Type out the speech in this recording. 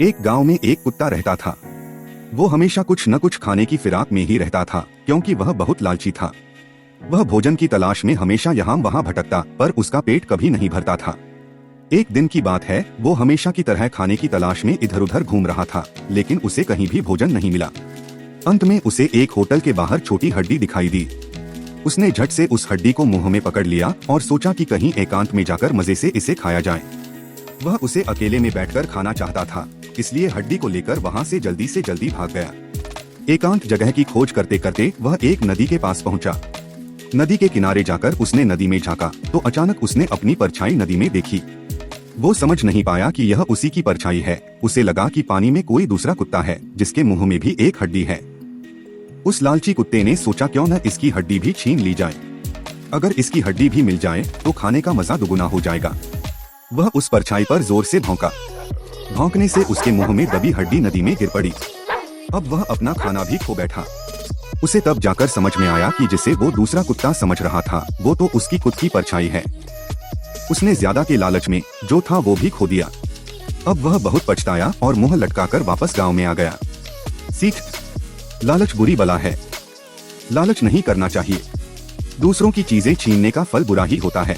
एक गांव में एक कुत्ता रहता था। वो हमेशा कुछ न कुछ खाने की फिराक में ही रहता था, क्योंकि वह बहुत लालची था। वह भोजन की तलाश में हमेशा यहाँ वहाँ भटकता, पर उसका पेट कभी नहीं भरता था। एक दिन की बात है, वो हमेशा की तरह खाने की तलाश में इधर उधर घूम रहा था, लेकिन उसे कहीं भी भोजन नहीं मिला। अंत में उसे एक होटल के बाहर छोटी हड्डी दिखाई दी। उसने झट से उस हड्डी को मुंह में पकड़ लिया और सोचा कि कहीं एकांत में जाकर मजे से इसे खाया जाए। वह उसे अकेले में बैठकर खाना चाहता था, इसलिए हड्डी को लेकर वहां से जल्दी भाग गया। एकांत जगह की खोज करते करते वह एक नदी के पास पहुंचा। नदी के किनारे जाकर उसने नदी में झांका तो अचानक उसने अपनी परछाई नदी में देखी। वो समझ नहीं पाया कि यह उसी की परछाई है। उसे लगा कि पानी में कोई दूसरा कुत्ता है, जिसके मुंह में भी एक हड्डी है। उस लालची कुत्ते ने सोचा क्यों न इसकी हड्डी भी छीन ली जाए। अगर इसकी हड्डी भी मिल जाए तो खाने का मजा दुगुना हो जाएगा। वह उस परछाई पर जोर से भौंका। भौंकने से उसके मुंह में दबी हड्डी नदी में गिर पड़ी। अब वह अपना खाना भी खो बैठा। उसे तब जाकर समझ में आया कि जिसे वो दूसरा कुत्ता समझ रहा था, वो तो उसकी खुद की परछाई है। उसने ज्यादा के लालच में जो था वो भी खो दिया। अब वह बहुत पछताया और मुंह लटकाकर वापस गांव में आ गया। सीख: लालच बुरी बला है। लालच नहीं करना चाहिए। दूसरों की चीजें छीनने का फल बुरा ही होता है।